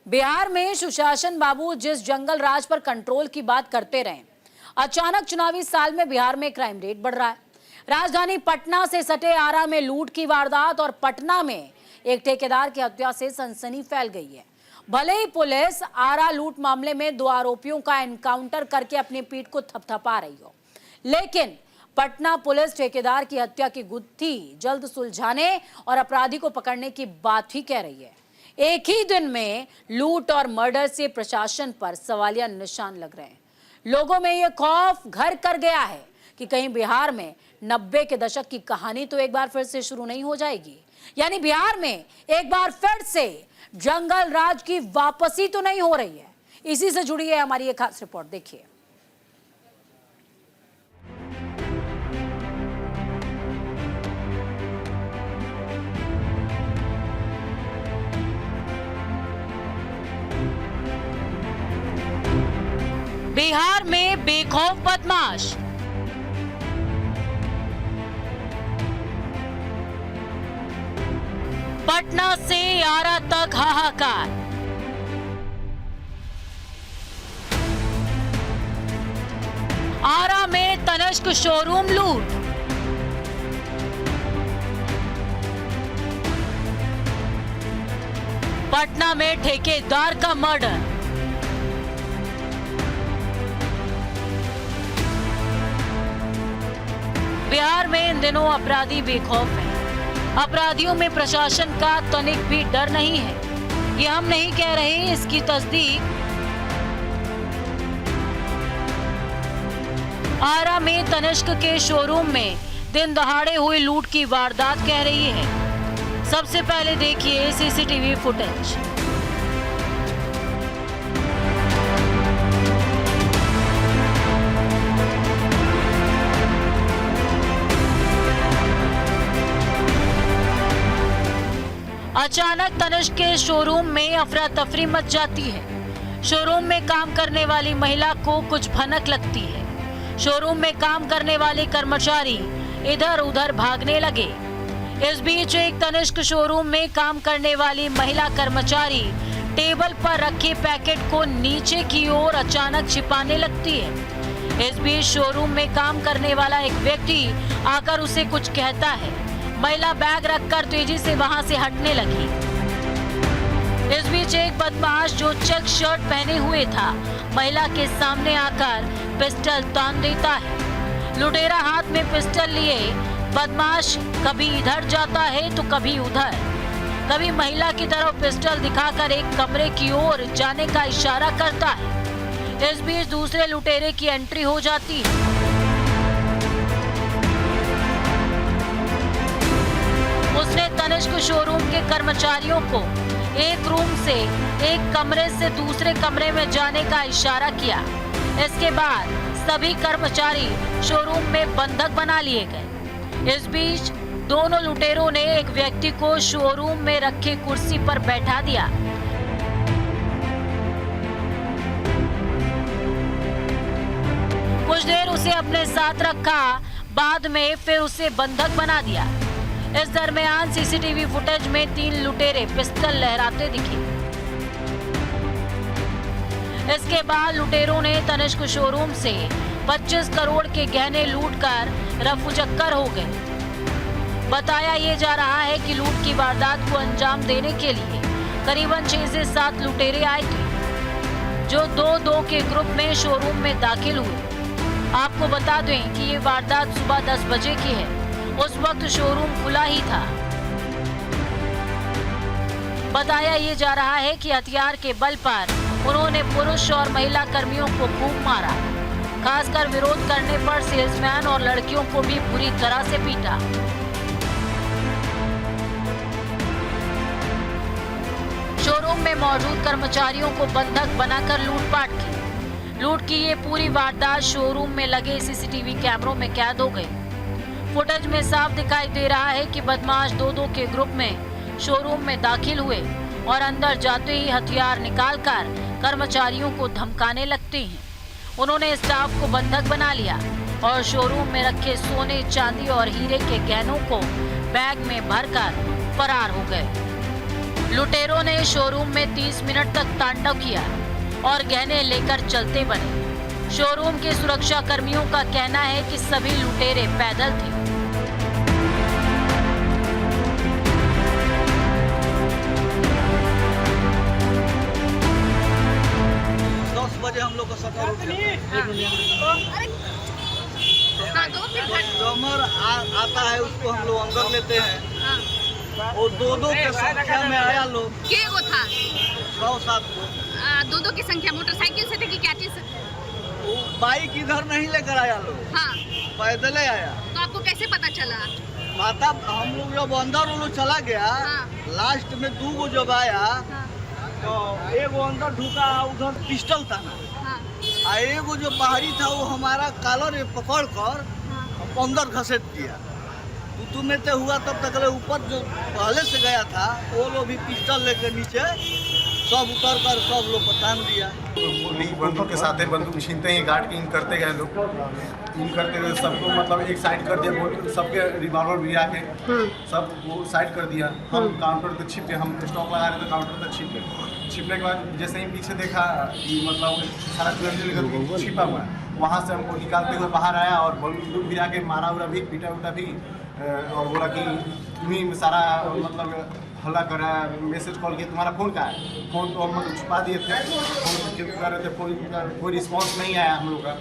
बिहार में सुशासन बाबू जिस जंगल राज पर कंट्रोल की बात करते रहे, अचानक चुनावी साल में बिहार में क्राइम रेट बढ़ रहा है। राजधानी पटना से सटे आरा में लूट की वारदात और पटना में एक ठेकेदार की हत्या से सनसनी फैल गई है। भले ही पुलिस आरा लूट मामले में 2 आरोपियों का एनकाउंटर करके अपनी पीठ को थपथपा रही हो, लेकिन पटना पुलिस ठेकेदार की हत्या की गुत्थी जल्द सुलझाने और अपराधी को पकड़ने की बात ही कह रही है। एक ही दिन में लूट और मर्डर से प्रशासन पर सवालिया निशान लग रहे हैं। लोगों में यह खौफ घर कर गया है कि कहीं बिहार में 90 के दशक की कहानी तो एक बार फिर से शुरू नहीं हो जाएगी, यानी बिहार में एक बार फिर से जंगल राज की वापसी तो नहीं हो रही है। इसी से जुड़ी है हमारी एक खास रिपोर्ट, देखिए। बिहार में बेखौफ बदमाश, पटना से आरा तक हाहाकार। आरा में तनिष्क शोरूम लूट, पटना में ठेकेदार का मर्डर। बिहार में इन दिनों अपराधी बेखौफ हैं। अपराधियों में प्रशासन का तनिक भी डर नहीं है। ये हम नहीं कह रहे, इसकी तस्दीक आरा में तनिष्क के शोरूम में दिन दहाड़े हुई लूट की वारदात कह रही है। सबसे पहले देखिए सीसीटीवी फुटेज। अचानक तनिष्क के शोरूम में अफरा तफरी मच जाती है। शोरूम में काम करने वाली महिला को कुछ भनक लगती है। शोरूम में काम करने वाले कर्मचारी इधर उधर भागने लगे। इस बीच एक तनिष्क शोरूम में काम करने वाली महिला कर्मचारी टेबल पर रखे पैकेट को नीचे की ओर अचानक छिपाने लगती है। इस बीच शोरूम में काम करने वाला एक व्यक्ति आकर उसे कुछ कहता है। महिला बैग रखकर तेजी से वहां से हटने लगी। इस बीच एक बदमाश जो चेक शर्ट पहने हुए था, महिला के सामने आकर पिस्टल तान देता है। लुटेरा हाथ में पिस्टल लिए बदमाश कभी इधर जाता है तो कभी उधर, कभी महिला की तरफ पिस्टल दिखाकर एक कमरे की ओर जाने का इशारा करता है। इस बीच दूसरे लुटेरे की एंट्री हो जाती है। उसने तनिष्क शोरूम के कर्मचारियों को एक रूम से एक कमरे से दूसरे कमरे में जाने का इशारा किया। इसके बाद सभी कर्मचारी शोरूम में बंधक बना लिए गए। इस बीच दोनों लुटेरों ने एक व्यक्ति को शोरूम में रखे कुर्सी पर बैठा दिया। कुछ देर उसे अपने साथ रखा, बाद में फिर उसे बंधक बना दिया। इस दरमियान सीसीटीवी फुटेज में 3 लुटेरे पिस्टल लहराते दिखे। इसके बाद लुटेरों ने तनिष्क शोरूम से 25 करोड़ के गहने लूटकर रफूचक्कर हो गए। बताया ये जा रहा है कि लूट की वारदात को अंजाम देने के लिए करीबन 6 से 7 लुटेरे आए थे, जो 2-2 के ग्रुप में शोरूम में दाखिल हुए। आपको बता दें कि ये वारदात सुबह 10 बजे की है। उस वक्त शोरूम खुला ही था। बताया ये जा रहा है कि हथियार के बल पर उन्होंने पुरुष और महिला कर्मियों को खूब मारा। खासकर विरोध करने पर सेल्समैन और लड़कियों को भी बुरी तरह से पीटा। शोरूम में मौजूद कर्मचारियों को बंधक बनाकर लूटपाट की। लूट की ये पूरी वारदात शोरूम में लगे सीसीटीवी कैमरों में कैद हो गई। फुटेज में साफ दिखाई दे रहा है कि बदमाश 2-2 के ग्रुप में शोरूम में दाखिल हुए और अंदर जाते ही हथियार निकालकर कर्मचारियों को धमकाने लगते हैं। उन्होंने स्टाफ को बंधक बना लिया और शोरूम में रखे सोने, चांदी और हीरे के गहनों को बैग में भरकर फरार हो गए। लुटेरों ने शोरूम में 30 मिनट तक तांडव किया और गहने लेकर चलते बने। शोरूम के सुरक्षा कर्मियों का कहना है कि सभी लुटेरे पैदल थे। 10 बजे हम लोग का सफर कस्टमर आता है, उसको हम लोग अंदर लेते हैं। और दो के संख्या में आया लोग। के वो था? 6-7 को। दो की संख्या मोटरसाइकिल से थे कि क्या चीज से? वो बाइक इधर नहीं लेकर आया लोग। हाँ। पैदल ही आया। तो आपको कैसे पता चला? माता हम लोग जब अंदर वो लोग चला गया, हाँ। लास्ट में 2 गो जब आया, हाँ। तो एगो अंदर ढुका, उधर पिस्टल था ना। हाँ। और एगो जो बाहरी था वो हमारा कॉलर पकड़ कर अंदर घसीट दिया। तू में तो हुआ तब तक ऊपर जो पहले से गया था वो लोग भी पिस्टल लेकर नीचे सब उतर कर सब लोग को तान दिया। बंदूक के साथ बंदूक छीनते ही गार्ड इन करते गए लोग। इन करते हुए सबको मतलब एक साइड कर दिया, सबके रिवॉल्वर भी आके सब वो साइड कर दिया। हम काउंटर तक छिपे, हम स्टॉक लगा रहे थे, काउंटर तक छिपे। छिपने के बाद जैसे ही पीछे देखा कि मतलब सारा ज्वेलरी छिपा हुआ है, वहाँ से हमको निकालते हुए बाहर आया और बंदूक गिरा के मारा उरा भी, पीटा उटा भी, और बोला कि तुम्हें सारा मतलब हल्ला कर रहा है, मैसेज कॉल किया, तुम्हारा फ़ोन कहाँ है? फ़ोन तो हम लोग छुपा दिए थे, फ़ोन कर रहे थे, कोई रिस्पॉन्स नहीं आया हम लोग का।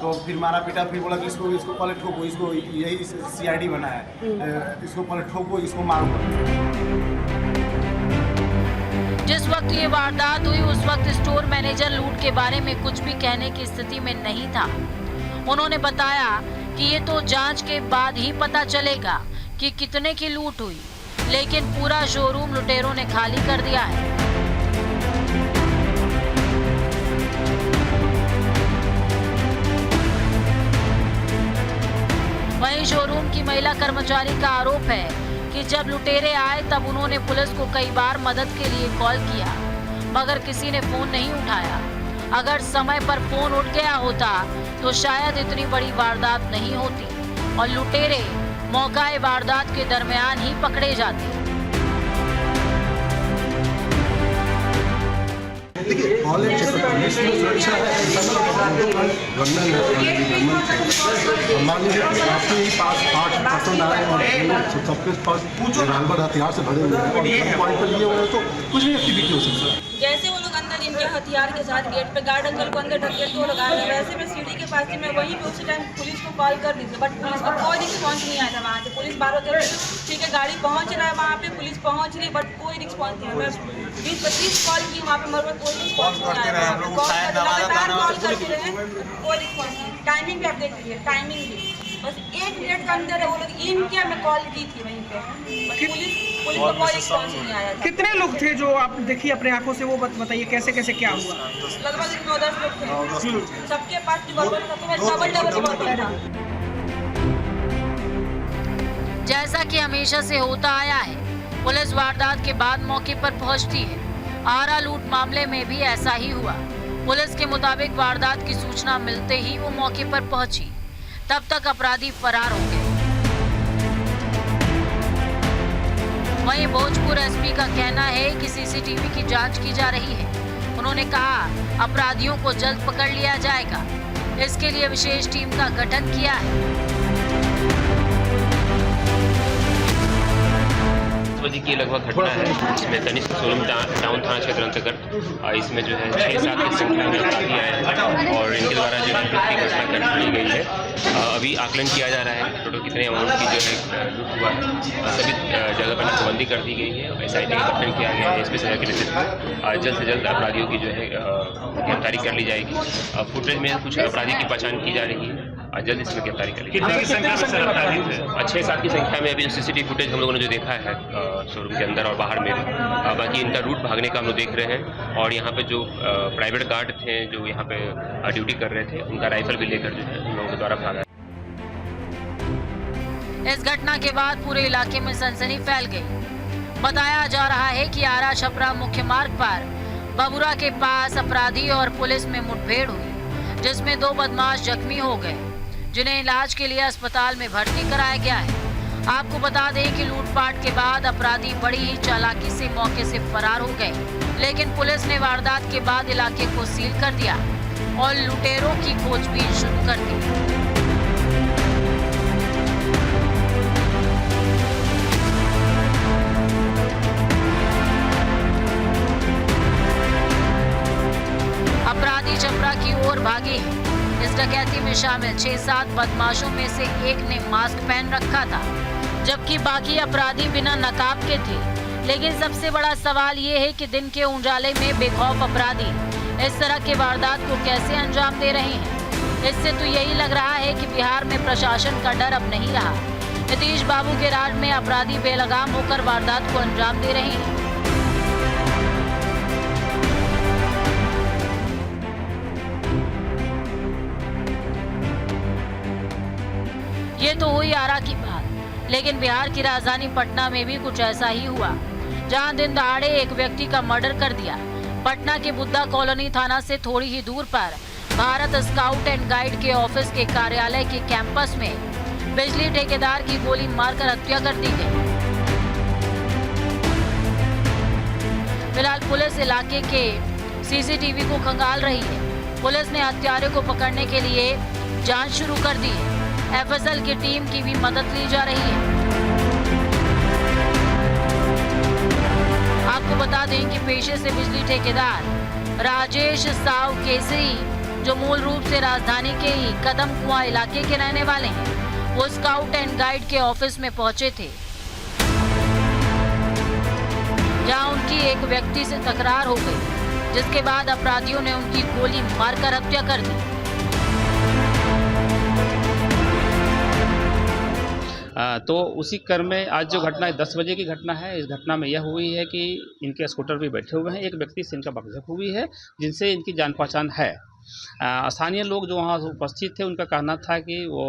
तो फिर मारा पीटा, फिर बोला कि इसको पहले ठोको, इसको यही CID बना है, इसको पहले ठोको, इसको मारो। जिस वक्त ये वारदात हुई उस वक्त स्टोर मैनेजर लूट के बारे में कुछ भी कहने की स्थिति में नहीं था। उन्होंने बताया कि ये तो जांच के बाद ही पता चलेगा कि कितने की लूट हुई, लेकिन पूरा शोरूम लुटेरों ने खाली कर दिया है। वहीं शोरूम की महिला कर्मचारी का आरोप है कि जब लुटेरे आए तब उन्होंने पुलिस को कई बार मदद के लिए कॉल किया, मगर किसी ने फोन नहीं उठाया। अगर समय पर फोन उठ गया होता तो शायद इतनी बड़ी वारदात नहीं होती और लुटेरे मौकाए वारदात के दरमियान ही पकड़े जाते। देखिए, ऑनलाइन पुलिस में सुरक्षा है, मान लीजिए कि आपके पास 8 पर्सन आए और सबके पास रिवॉल्वर हथियार से भरे हुए हैं और पॉइंट पर लिए हुए हैं, तो कुछ भी एक्टिविटी हो सकती है। जैसे वो लोग अंदर इनके हथियार के साथ गेट पे गार्ड अंकल को अंदर ढकेल तो लगा रहे, वैसे मैं सीढ़ी के पास थी, मैं वहीं पे उसी टाइम पुलिस को कॉल कर दी थी, बट पुलिस का कोई रिस्पॉन्स नहीं आया था। वहाँ से पुलिस 12 बजे ठीक है गाड़ी पहुँच रहा है, वहाँ पे पुलिस पहुँच रही, बट कोई रिस्पॉन्स नहीं है। मैं 20-25 कॉल की वहाँ पे, मगर कोई रिस्पॉन्स नहीं आया। लगातार कॉल करते रहे, कोई रिस्पॉन्स नहीं। टाइमिंग भी आप देख लीजिए, टाइमिंग भी बस 1 मिनट का अंदर है। वो लोग इनके मैं कॉल की थी वहीं पे, पुलिस को कोई रिस्पॉन्स नहीं आया था। कितने लोग थे जो आप देखिए अपने आंखों से, वो बताइए कैसे कैसे क्या हुआ? लगभग 9-10 लोग थे, सबके पास रिवॉल्वर था, डबल रिवॉल्वर था। जैसा कि हमेशा से होता आया है, पुलिस वारदात के बाद मौके पर पहुंचती है। आरा लूट मामले में भी ऐसा ही हुआ। पुलिस के मुताबिक वारदात की सूचना मिलते ही वो मौके पर पहुंची, तब तक अपराधी फरार हो गए। वहीं भोजपुर SP का कहना है कि CCTV की जांच की जा रही है। उन्होंने कहा अपराधियों को जल्द पकड़ लिया जाएगा, इसके लिए विशेष टीम का गठन किया है। बजे की लगभग घटना है, इसमें तनिष्क शोरूम टाउन थाना क्षेत्र अंतर्गत इसमें जो है 6-7 की संख्या में अपराधी आए हैं और इनके द्वारा जो है लूट की घटना कर ली गई है। अभी आकलन किया जा रहा है टोटल कितने अमाउंट की जो है लूट हुआ है। सभी जगह पर नाकाबंदी कर दी गई है, SIT का गठन किया गया है। इसमें के नेतृत्व जल्द से जल्द अपराधियों की जो है गिरफ्तारी कर ली जाएगी। फुटेज में कुछ अपराधी की पहचान की जा रही है और जल्द इसमें गिरफ्तारी कर ली जाएगी। 6-7 की संख्या में अभी CCTV फुटेज हम लोगों ने जो देखा है शोरूम के अंदर और बाहर में, बाकी इनका रूट भागने का हम लोग देख रहे हैं। और यहाँ पे जो प्राइवेट गार्ड थे जो यहाँ पे ड्यूटी कर रहे थे, उनका राइफल भी लेकर जो है उन लोगों के द्वारा भागा। इस घटना के बाद पूरे इलाके में सनसनी फैल गई। बताया जा रहा है कि आरा छपरा मुख्य मार्ग पर बबुरा के पास अपराधी और पुलिस में मुठभेड़ हुई, जिसमें 2 बदमाश जख्मी हो गए, जिन्हें इलाज के लिए अस्पताल में भर्ती कराया गया है। आपको बता दें कि लूटपाट के बाद अपराधी बड़ी ही चालाकी से मौके से फरार हो गए, लेकिन पुलिस ने वारदात के बाद इलाके को सील कर दिया और लुटेरों की खोजबीन शुरू कर दी। अपराधी चपरा की ओर भागे हैं। इस डकैती में शामिल 6-7 बदमाशों में से एक ने मास्क पहन रखा था, जबकि बाकी अपराधी बिना नकाब के थे। लेकिन सबसे बड़ा सवाल ये है कि दिन के उजाले में बेखौफ अपराधी इस तरह के वारदात को कैसे अंजाम दे रहे हैं। इससे तो यही लग रहा है कि बिहार में प्रशासन का डर अब नहीं रहा। नीतीश बाबू के राज में अपराधी बेलगाम होकर वारदात को अंजाम दे रहे हैं। ये तो हुई आरा की बात, लेकिन बिहार की राजधानी पटना में भी कुछ ऐसा ही हुआ, जहां दिन दहाड़े एक व्यक्ति का मर्डर कर दिया। पटना के बुद्धा कॉलोनी थाना से थोड़ी ही दूर पर भारत स्काउट एंड गाइड के ऑफिस के कार्यालय के कैंपस में बिजली ठेकेदार की गोली मारकर हत्या कर दी गई। फिलहाल पुलिस इलाके के सीसीटीवी को खंगाल रही है। पुलिस ने हत्यारे को पकड़ने के लिए जांच शुरू कर दी है। एफएसएल की टीम की भी मदद ली जा रही है। आपको बता दें कि पेशे से बिजली ठेकेदार राजेश साव केसरी, जो मूल रूप से राजधानी के ही कदम कुआं इलाके के रहने वाले हैं, वो स्काउट एंड गाइड के ऑफिस में पहुंचे थे, जहां उनकी एक व्यक्ति से तकरार हो गई, जिसके बाद अपराधियों ने उनकी गोली मारकर हत्या कर दी। तो उसी क्रम में आज जो घटना है 10 बजे की घटना है। इस घटना में यह हुई है कि इनके स्कूटर पे बैठे हुए हैं, एक व्यक्ति से इनका बकझक हुई है, जिनसे इनकी जान पहचान है। स्थानीय लोग जो वहाँ उपस्थित थे, उनका कहना था कि वो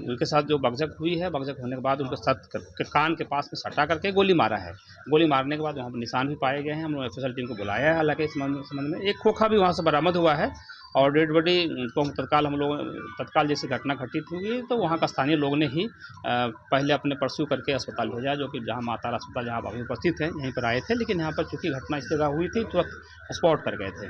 उनके साथ जो बकझक हुई है, बकझक होने के बाद उनके साथ कान के पास में सटा करके गोली मारा है। गोली मारने के बाद वहाँ पर निशान भी पाए गए हैं। हम लोग एफएसएल टीम को बुलाया है। हालांकि इस संबंध में एक खोखा भी वहाँ से बरामद हुआ है और डेड बॉडी को तत्काल जैसे घटना घटित हुई तो वहाँ का स्थानीय लोग ने ही पहले अपने परस्यू करके अस्पताल भेजा, जो कि जहाँ माता अस्पताल जहाँ अभी उपस्थित हैं, यहीं पर आए थे। लेकिन यहाँ पर चूँकि घटना इस जगह हुई थी, तुरंत स्पॉट कर गए थे।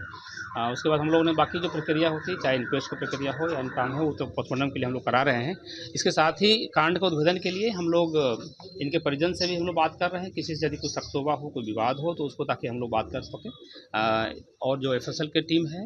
उसके बाद हम लोग ने बाकी जो प्रक्रिया होती, चाहे इंक्वेस्ट की प्रक्रिया हो या इनकाम हो, वो तो पोस्टमार्टम के लिए हम लोग करा रहे हैं। इसके साथ ही कांड को उद्भेदन के लिए हम लोग इनके परिजन से भी हम लोग बात कर रहे हैं। किसी से यदि कुछ शक-शुबा हो, कोई विवाद हो, तो उसको ताकि हम लोग बात कर सकें। और जो एफएसएल की टीम है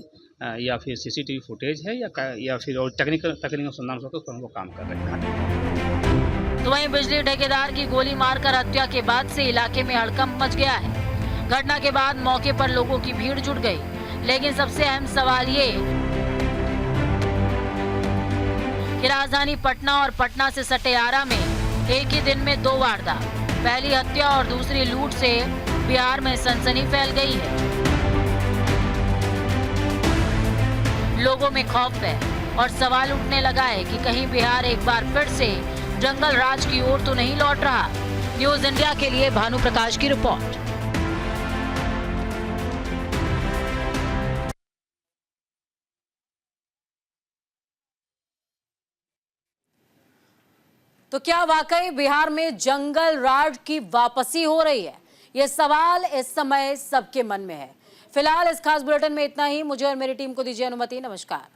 या फिर सीसीटीवी फुटेज है या फिर और टेक्निकल अनुसंधान होकर उस पर हम लोग काम कर रहे हैं। तो वहीं बिजली ठेकेदार की गोली मारकर हत्या के बाद से इलाके में हड़कंप मच गया है। घटना के बाद मौके पर लोगों की भीड़ जुट गई, लेकिन सबसे अहम सवाल ये कि राजधानी पटना और पटना से सटे आरा में एक ही दिन में 2 वारदात, पहली हत्या और दूसरी लूट से बिहार में सनसनी फैल गई है। लोगों में खौफ है और सवाल उठने लगा है कि कहीं बिहार एक बार फिर से जंगल राज की ओर तो नहीं लौट रहा। न्यूज इंडिया के लिए भानु प्रकाश की रिपोर्ट। तो क्या वाकई बिहार में जंगल राज की वापसी हो रही है? ये सवाल इस समय सबके मन में है। फिलहाल इस खास बुलेटिन में इतना ही। मुझे और मेरी टीम को दीजिए अनुमति। नमस्कार।